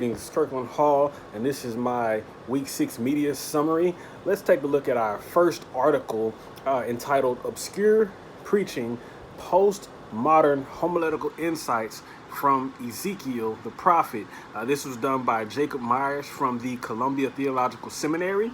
It's Kirkland Hall, and this is my Week 6 media summary. Let's take a look at our first article entitled Obscure Preaching Postmodern Homiletical Insights from Ezekiel the Prophet. This was done by Jacob Myers from the Columbia Theological Seminary.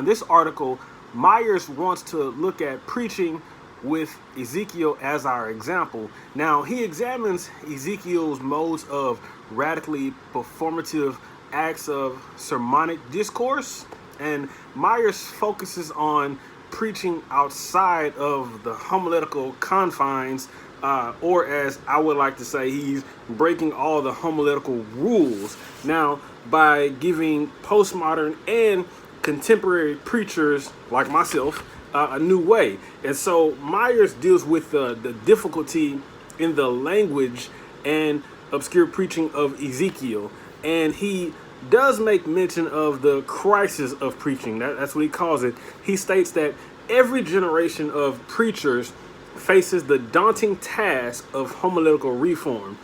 This article, Myers wants to look at preaching with Ezekiel as our example. Now, he examines Ezekiel's modes of radically performative acts of sermonic discourse, and Myers focuses on preaching outside of the homiletical confines, or as I would like to say, he's breaking all the homiletical rules. Now, by giving postmodern and contemporary preachers like myself a new way. And so Myers deals with the difficulty in the language and obscure preaching of Ezekiel. And he does make mention of the crisis of preaching. That's what he calls it. He states that every generation of preachers faces the daunting task of homiletical reform.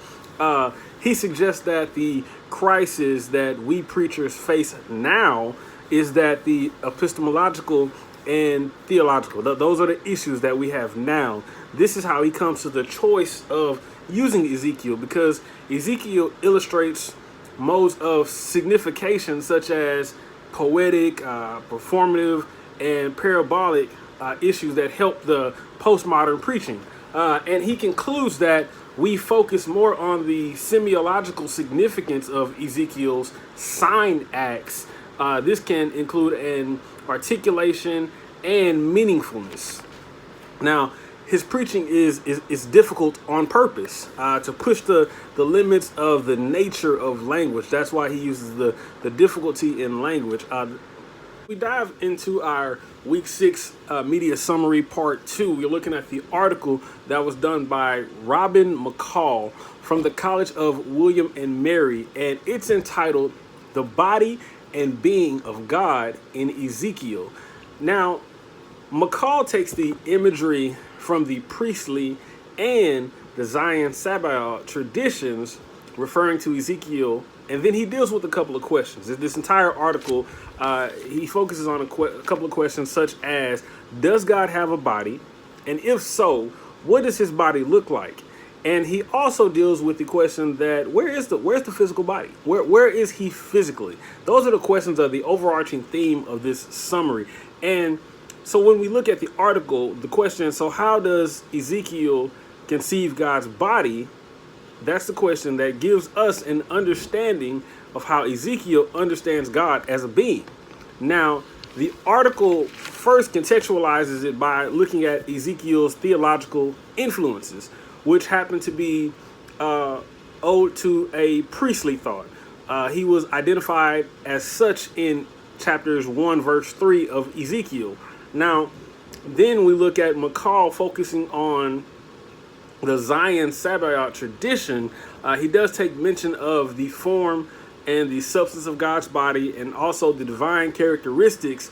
He suggests that the crisis that we preachers face now is that the epistemological and theological, those are the issues that we have now. This is how he comes to the choice of using Ezekiel, because Ezekiel illustrates modes of signification such as poetic, performative, and parabolic issues that help the postmodern preaching. And he concludes that we focus more on the semiological significance of Ezekiel's sign acts. This can include an articulation and meaningfulness. Now, his preaching is difficult on purpose to push the limits of the nature of language. That's why he uses the difficulty in language. We dive into our Week 6 media summary part 2. We're looking at the article that was done by Robin McCall from the College of William and Mary, and it's entitled The Body and Being of God in Ezekiel. Now, McCall takes the imagery from the priestly and the Zion Sabaoth traditions referring to Ezekiel, and then he deals with a couple of questions. This entire article, he focuses on a couple of questions such as, does God have a body? And if so, what does his body look like? And he also deals with the question that where's the physical body? Where is he physically? Those are the questions of the overarching theme of this summary. And so when we look at the article, the question, so how does Ezekiel conceive God's body? That's the question that gives us an understanding of how Ezekiel understands God as a being. Now, the article first contextualizes it by looking at Ezekiel's theological influences, which happened to be owed to a priestly thought. He was identified as such in chapters 1, verse 3 of Ezekiel. Now, then we look at McCall focusing on the Zion Sabaoth tradition. He does take mention of the form and the substance of God's body, and also the divine characteristics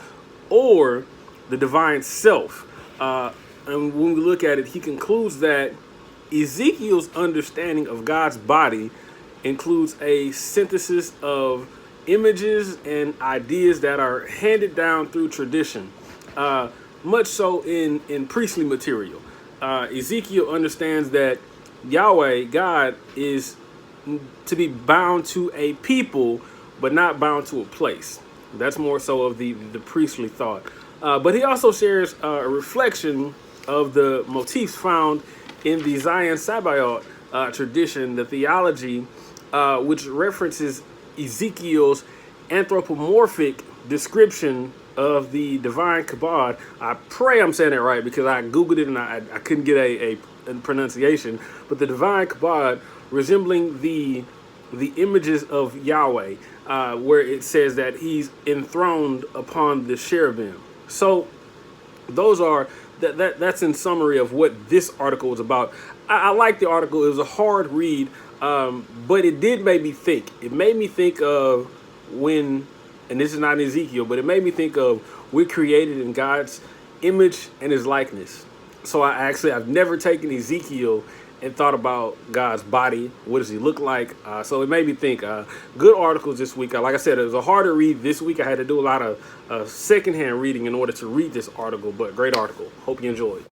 or the divine self. And when we look at it, he concludes that Ezekiel's understanding of God's body includes a synthesis of images and ideas that are handed down through tradition, much so in priestly material. Ezekiel understands that Yahweh, God, is to be bound to a people, but not bound to a place. That's more so of the priestly thought. But he also shares a reflection of the motifs found in the Zion Sabaoth tradition, the theology, which references Ezekiel's anthropomorphic description of the divine kabod. I pray I'm saying that right, because I Googled it and I couldn't get a pronunciation. But the divine kabod resembling the images of Yahweh, where it says that he's enthroned upon the cherubim. So those are that's in summary of what this article was about. I like the article. It was a hard read, but it did make me think. It made me think of when, and this is not Ezekiel, but it made me think of we're created in God's image and his likeness. So I've never taken Ezekiel and thought about God's body. What does he look like? So it made me think. Good articles this week. Like I said, it was a harder read this week. I had to do a lot of secondhand reading in order to read this article, but great article. Hope you enjoyed.